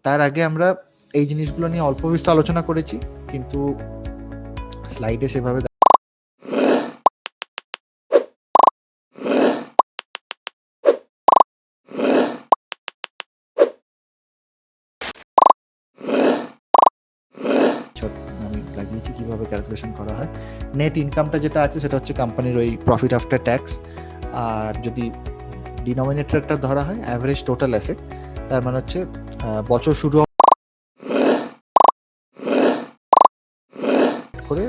তার আগে আমরা এই জিনিসগুলো নিয়ে অল্প বিস্তর আলোচনা করেছি, কিন্তু স্লাইডে সেভাবে আমি লাগিয়েছি কিভাবে ক্যালকুলেশন করা হয়। নেট ইনকামটা যেটা আছে সেটা হচ্ছে কোম্পানির ওই প্রফিট আফটার ট্যাক্স, আর যদি ডিনোমিনেটরটা ধরা হয় অ্যাভারেজ টোটাল অ্যাসেট, তার মানে হচ্ছে বছর শুরু করে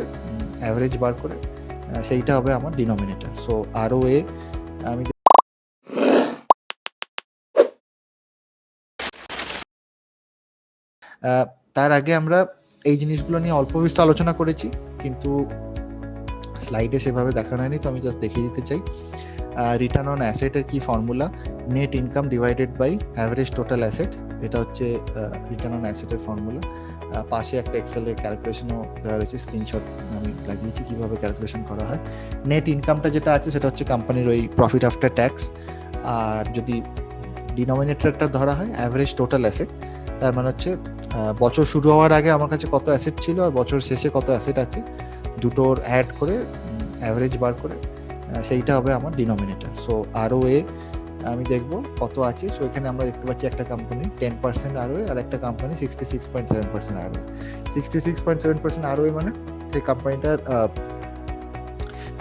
অ্যাভারেজ বার করে সেইটা হবে আমার ডিনোমিনেটর। সো আরও আমি তার আগে আমরা এই জিনিসগুলো নিয়ে অল্প বিস্তর আলোচনা করেছি, কিন্তু স্লাইডে সেভাবে দেখানো হয়নি, তো আমি জাস্ট দেখিয়ে দিতে চাই। রিটার্ন অন অ্যাসেটের কি formula, net income divided by average total asset, এটা হচ্ছে রিটার্ন অন অ্যাসেটের ফর্মুলা। পাশে একটা এক্সেলের ক্যালকুলেশনও দেওয়া রয়েছে, স্ক্রিনশট আমি লাগিয়েছি কিভাবে ক্যালকুলেশন করা হয়। নেট ইনকামটা যেটা আছে সেটা হচ্ছে কোম্পানির ওই প্রফিট আফটার ট্যাক্স, আর যদি ডিনোমিনেটরটা ধরা হয় অ্যাভারেজ টোটাল অ্যাসেট, তার মানে হচ্ছে বছর শুরু হওয়ার আগে আমার কাছে কত অ্যাসেট ছিল আর বছর শেষে কত অ্যাসেট আছে, দুটোর অ্যাড করে অ্যাভারেজ বার করে সেইটা হবে আমার ডিনোমিনেটর। সো আরও আমি দেখব কত আছে। সো এখানে আমরা দেখতে পাচ্ছি একটা কোম্পানি 10% আরওএ আর একটা কোম্পানি 66.7% আরওএ। 66.7% আরওএ মানে সেই কোম্পানিটার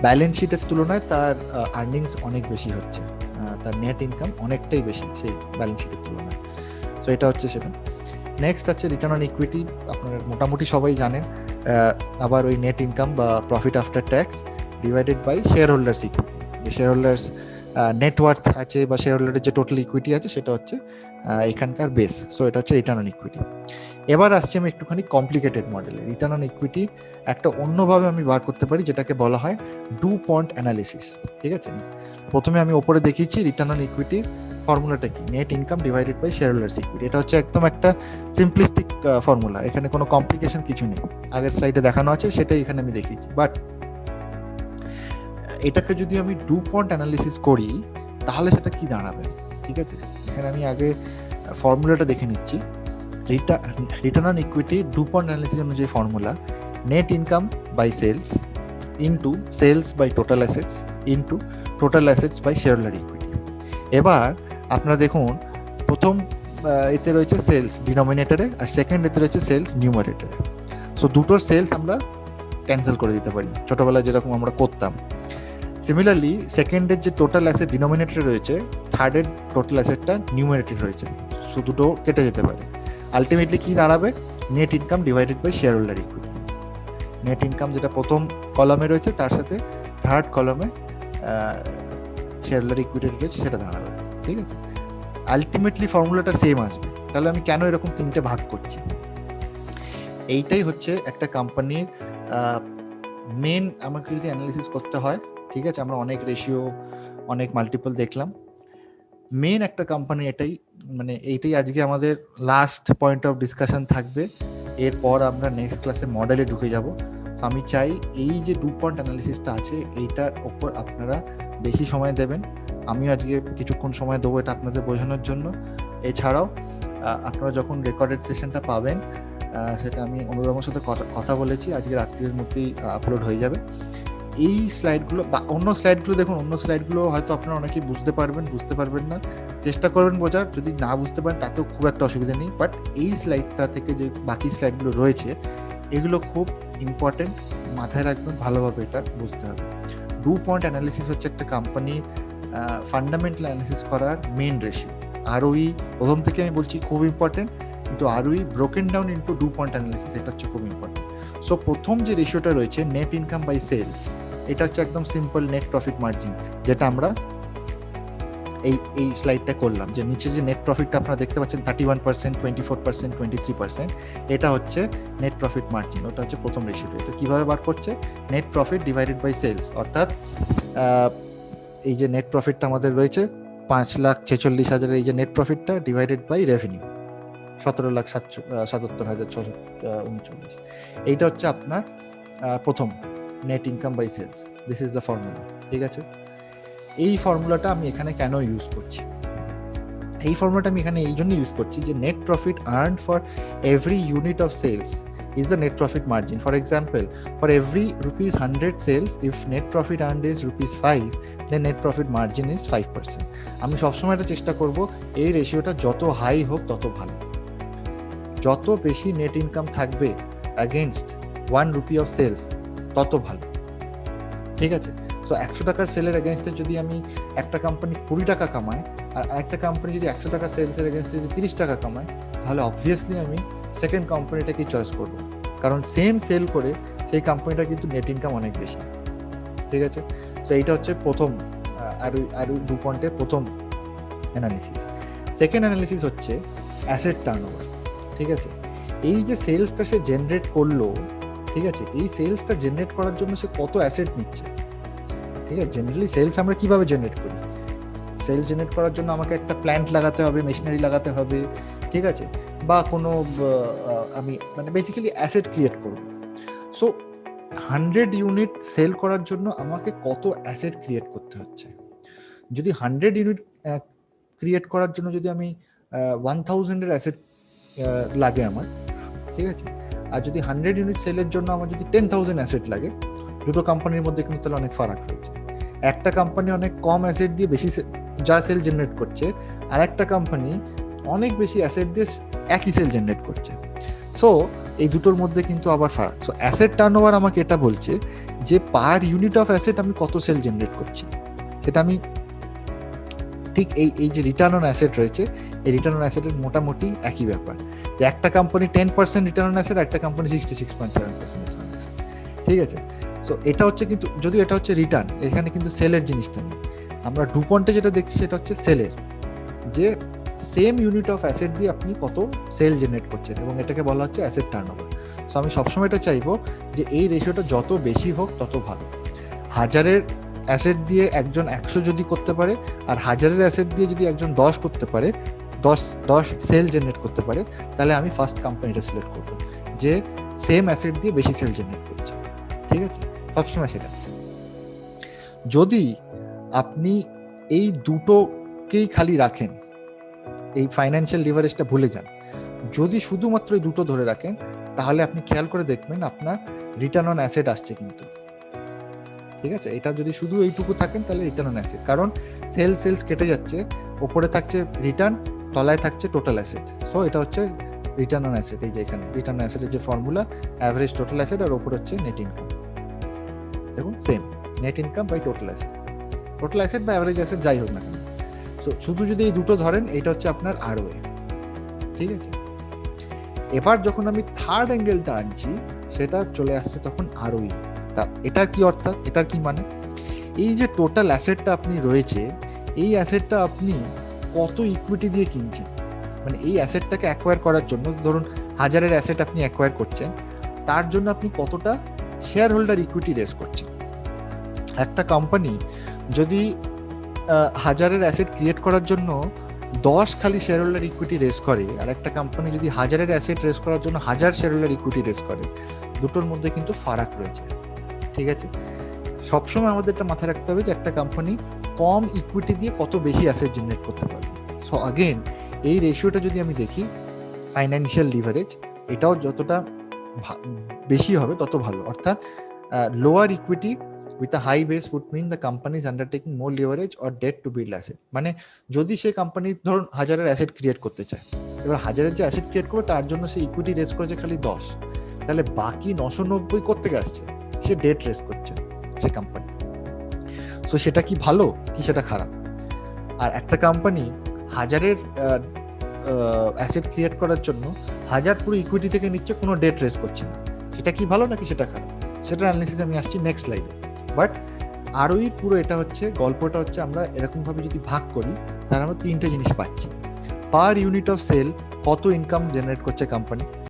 ব্যালেন্স শিটের তুলনায় তার আর্নিংস অনেক বেশি হচ্ছে, তার নেট ইনকাম অনেকটাই বেশি সেই ব্যালেন্স শিটের তুলনায়। সো এটা হচ্ছে সেটা। নেক্সট আছে রিটার্ন অন ইকুইটি, আপনারা মোটামুটি সবাই জানেন। আবার ওই নেট ইনকাম বা profit after tax divided by share holders equity, যে শেয়ার হোল্ডার্স নেটওয়ার্থ আছে বা শেয়ার হোল্ডারের যে টোটাল ইকুইটি আছে সেটা হচ্ছে এখানকার বেস। সো এটা হচ্ছে রিটার্ন অন ইকুইটি। এবার আসছি আমি একটুখানি কমপ্লিকেটেড মডেলে। রিটার্ন অন ইকুইটি একটা অন্যভাবে আমি বার করতে পারি, যেটাকে বলা হয় ডু পয়েন্ট অ্যানালিসিস। ঠিক আছে, প্রথমে আমি ওপরে দেখিয়েছি রিটার্ন অন ইকুইটি ফর্মুলাটা কি, net income divided by share holders equity. এটা হচ্ছে একদম একটা সিম্পলিস্টিক ফর্মুলা, এখানে কোনো কমপ্লিকেশন কিছু নেই। আগের স্লাইডে দেখানো আছে সেটাই এখানে আমি দেখিয়েছি। বাট এটাকে যদি আমি ডু পয়েন্ট অ্যানালিসিস করি তাহলে সেটা কি দাঁড়াবে? ঠিক আছে, এখানে আমি আগে ফর্মুলাটা দেখে নিচ্ছি। Return on equity DuPont analysis অনুযায়ী formula net income by sales into sales by total assets into total assets by share holder equity. এবার আপনারা দেখুন, প্রথম এতে রয়েছে সেলস ডিনোমিনেটরে আর সেকেন্ড এতে রয়েছে সেলস নিউমারেটরে। সো দুটোর সেলস আমরা ক্যান্সেল করে দিতে পারি, ছোটবেলায় যেরকম আমরা করতাম। সিমিলারলি সেকেন্ডের যে টোটাল অ্যাসেট ডিনোমিনেটরে রয়েছে, থার্ডের টোটাল অ্যাসেটটা নিউমারেটরে রয়েছে, সো দুটো কেটে যেতে পারে। আলটিমেটলি কি দাঁড়াবে? Net income divided by share holder equity. Net income যেটা প্রথম কলামে রয়েছে তার সাথে থার্ড কলামে শেয়ার হোল্ডার ইকুইটি রয়েছে সেটা দাঁড়াবে। ঠিক আছে, আলটিমেটলি ফর্মুলাটা সেম আসবে। তাহলে আমি কেন এরকম তিনটে ভাগ করছি? এইটাই হচ্ছে একটা কোম্পানির মেন, আমাকে যদি অ্যানালিসিস করতে হয়, ঠিক আছে, আমরা অনেক রেশিও অনেক মাল্টিপল দেখলাম, মেন একটা কোম্পানি এটাই, মানে এইটাই আজকে আমাদের লাস্ট পয়েন্ট অফ ডিসকাশন থাকবে। এরপর আমরা নেক্সট ক্লাসে মডেলে ঢুকে যাব। আমি চাই এই যে ডু পয়েন্ট অ্যানালিসিসটা আছে এইটার ওপর আপনারা বেশি সময় দেবেন। আমিও আজকে কিছুক্ষণ সময় দেবো এটা আপনাদের বোঝানোর জন্য। এছাড়াও আপনারা যখন রেকর্ডেড সেশনটা পাবেন, সেটা আমি অনুরাগের সাথে কথা বলেছি, আজকে রাত্রির মধ্যেই আপলোড হয়ে যাবে। এই স্লাইডগুলো বা অন্য স্লাইডগুলো দেখুন, অন্য স্লাইডগুলো হয়তো আপনারা অনেকেই বুঝতে পারবেন না, চেষ্টা করবেন বোঝার। যদি না বুঝতে পারেন তাতেও খুব একটা অসুবিধা নেই, বাট এই স্লাইডটা থেকে যে বাকি স্লাইডগুলো রয়েছে এগুলো খুব ইম্পর্টেন্ট, মাথায় রাখবেন, ভালোভাবে এটা বুঝতে হবে। ডু পয়েন্ট অ্যানালিসিস হচ্ছে একটা কোম্পানি ফান্ডামেন্টাল অ্যানালিসিস করার মেন রেশিও। আরওই প্রথম থেকে আমি বলছি খুব ইম্পর্টেন্ট, কিন্তু আরওই broken down into do point analysis এটা হচ্ছে খুব ইম্পর্টেন্ট। সো প্রথম যে রেশিওটা রয়েছে নেট ইনকাম বাই সেলস, এটা হচ্ছে একদম সিম্পল নেট প্রফিট মার্জিন, যেটা আমরা এই স্লাইডটা করলাম। যে নিচে যে নেট প্রফিটটা আপনারা দেখতে পাচ্ছেন 31%, 24%, 23%, এটা হচ্ছে নেট প্রফিট মার্জিন, ওটা হচ্ছে প্রথম রেশিওটা। এটা কিভাবে বার করছে? Net profit divided by sales, অর্থাৎ এই যে নেট প্রফিটটা আমাদের রয়েছে 5,46,000, এই যে নেট প্রফিটটা ডিভাইডেড বাই রেভিনিউ 17,77,639, এইটা হচ্ছে আপনার প্রথম net income by sales. This is the formula. ঠিক আছে, এই ফর্মুলাটা আমি এখানে কেন ইউজ করছি? এই ফর্মুলাটা আমি এখানে এই জন্য ইউজ করছি যে net profit earn for every unit of sales is the net profit margin. For example, for every rupees 100 sales, if net profit earned is rupees 5, then net profit margin is 5%. আমি সবসময় এটা চেষ্টা করব এই রেশিওটা যত হাই হোক তত ভালো, যত বেশি নেট ইনকাম থাকবে অ্যাগেনস্ট 1 রুপি অফ সেলস তত ভালো, ঠিক আছে? সো 100 টাকার সেলের এগেনস্টে যদি আমি একটা কোম্পানি 20 টাকা কামায় আর একটা কোম্পানি যদি 100 টাকা সেলসের এগেনস্টে যদি 30 টাকা কামায়, তাহলে অবভিয়াসলি আমি সেকেন্ড কোম্পানিটাকেই চয়েস করব, কারণ সেম সেল করে সেই কোম্পানিটা কিন্তু নেট ইনকাম অনেক বেশি, ঠিক আছে? সো এইটা হচ্ছে প্রথম আরও ডুপন্টের প্রথম অ্যানালিসিস। সেকেন্ড অ্যানালিসিস হচ্ছে অ্যাসেট টার্নওভার, ঠিক আছে? এই যে সেলসটা সে জেনারেট করলো, ঠিক আছে, এই সেলসটা জেনারেট করার জন্য সে কত অ্যাসেট নিচ্ছে, ঠিক আছে? জেনারেলি সেলস আমরা কিভাবে জেনারেট করি? সেলস জেনারেট করার জন্য আমাকে একটা প্ল্যান্ট লাগাতে হবে, মেশিনারি লাগাতে হবে, ঠিক আছে, বা কোনো আমি মানে বেসিক্যালি অ্যাসেট ক্রিয়েট করব। সো 100 ইউনিট সেল করার জন্য আমাকে কত অ্যাসেট ক্রিয়েট করতে হচ্ছে? যদি 100 ইউনিট ক্রিয়েট করার জন্য যদি আমি 1000-এর অ্যাসেট লাগে আমার, ঠিক আছে, আর যদি 100 ইউনিট সেলের জন্য আমার যদি 10,000 অ্যাসেট লাগে, দুটো কোম্পানির মধ্যে কিন্তু তাহলে অনেক ফারাক রয়েছে। একটা কোম্পানি অনেক কম অ্যাসেট দিয়ে বেশি যা সেল জেনারেট করছে, আর একটা কোম্পানি অনেক বেশি অ্যাসেট দিয়ে একই সেল জেনারেট করছে। সো এই দুটোর মধ্যে কিন্তু আবার ফারাক। সো অ্যাসেট টার্নওভার আমাকে এটা বলছে যে পার ইউনিট অফ অ্যাসেট আমি কত সেল জেনারেট করছি, সেটা আমি ঠিক এই যে রিটার্ন অন অ্যাসেট রয়েছে, এই রিটার্ন অন অ্যাসেটের মোটামুটি একই ব্যাপার, যে একটা কোম্পানি 10% রিটার্ন অন অ্যাসেট, একটা কোম্পানি 66.7% রিটার্ন অন অ্যাসেট, ঠিক আছে? সো এটা হচ্ছে কিন্তু, যদি এটা হচ্ছে রিটার্ন, এখানে কিন্তু সেলের জিনিসটা নেই। আমরা ডুপন্টে যেটা দেখছি সেটা হচ্ছে সেলের, যে সেম ইউনিট অফ অ্যাসেট দিয়ে আপনি কত সেল জেনারেট করছেন, এবং এটাকে বলা হচ্ছে অ্যাসেট টার্নওভার। সো আমি সবসময় এটা চাইবো যে এই রেশিওটা যত বেশি হোক তত ভালো। 1000-এর অ্যাসেট দিয়ে একজন 100 যদি করতে পারে, আর 1000-এর অ্যাসেট দিয়ে যদি একজন 10 করতে পারে, 10 সেল জেনারেট করতে পারে, তাহলে আমি ফার্স্ট কোম্পানিটা সিলেক্ট করবো যে সেম অ্যাসেট দিয়ে বেশি সেল জেনারেট করছে, ঠিক আছে? সবসময় সেটা। যদি আপনি এই দুটোকেই খালি রাখেন, এই ফাইন্যান্সিয়াল লিভারেজটা ভুলে যান, যদি শুধুমাত্র এই দুটো ধরে রাখেন, তাহলে আপনি খেয়াল করে দেখবেন আপনার রিটার্ন অন অ্যাসেট আসছে কিন্তু, ঠিক আছে? এটা যদি শুধু এইটুকু থাকেন তাহলে রিটার্ন অন অ্যাসেট, কারণ সেলস কেটে যাচ্ছে, ওপরে থাকছে রিটার্ন, তলায় থাকছে টোটাল অ্যাসেট। সো এটা হচ্ছে রিটার্ন অন অ্যাসেট। এই যে এখানে রিটার্ন অন অ্যাসেটের যে ফর্মুলা, অ্যাভারেজ টোটাল অ্যাসেট, আর ওপর হচ্ছে নেট ইনকাম। দেখুন same, net income by total asset, total asset বা অ্যাভারেজ অ্যাসেট যাই হোক না কেন। সো শুধু যদি এই দুটো ধরেন, এটা হচ্ছে আপনার আরওএ, ঠিক আছে? এবার যখন আমি থার্ড অ্যাঙ্গেলটা আনছি, সেটা চলে আসছে তখন আরওই। তা এটা কি অর্থাৎ, এটার কি মানে? এই যে টোটাল অ্যাসেটটা আপনি রয়েছে, এই অ্যাসেটটা আপনি কত ইকুইটি দিয়ে কিনছেন, মানে এই অ্যাসেটটাকে অ্যাকোয়ার করার জন্য, ধরুন 1000-এর অ্যাসেট আপনি অ্যাকোয়ার করছেন, তার জন্য আপনি কতটা শেয়ার হোল্ডার ইকুইটি রেজ করছেন। একটা কোম্পানি যদি 1000-এর অ্যাসেট ক্রিয়েট করার জন্য 10 খালি শেয়ার হোল্ডার ইকুইটি রেজ করে, আর একটা কোম্পানি যদি 1000-এর অ্যাসেট রেজ করার জন্য 1000 শেয়ার হোল্ডার ইকুইটি রেজ করে, দুটোর মধ্যে কিন্তু ফারাক রয়েছে, ঠিক আছে? সবসময় আমাদের এটা মাথায় রাখতে হবে যে একটা কোম্পানি কম ইকুইটি দিয়ে কত বেশি অ্যাসেট জেনারেট করতে পারবে। সো আগেন এই রেশিওটা যদি আমি দেখি, ফাইন্যান্সিয়াল লিভারেজ, এটাও যতটা বেশি হবে তত ভালো, অর্থাৎ lower equity with a high base would mean the company is undertaking more leverage or debt to build asset। মানে যদি সেই কোম্পানি ধরুন 1000-এর অ্যাসেট ক্রিয়েট করতে চায়, এবার 1000-এর যে অ্যাসেট ক্রিয়েট করবে তার জন্য সে ইকুইটি রেজ করেছে খালি 10, তাহলে বাকি 990 করতে আসছে, সে ডেট রেজ করছে সে কোম্পানি। সো সেটা কি ভালো কি সেটা খারাপ? আর একটা কোম্পানি 1000-এর অ্যাসেট ক্রিয়েট করার জন্য 1000 পুরো ইকুইটি থেকে নিচ্ছে, কোনো ডেট রেজ করছে না, সেটা কি ভালো নাকি সেটা খারাপ? সেটার অ্যানালিসিস আমি আসছি নেক্সট স্লাইডে। বাট আরওই পুরো এটা হচ্ছে গল্পটা হচ্ছে, আমরা এরকম ভাবে যদি ভাগ করি তাহলে আমরা তিনটে জিনিস পাচ্ছি। পার ইউনিট অফ সেল কত ইনকাম জেনারেট করছে কোম্পানি,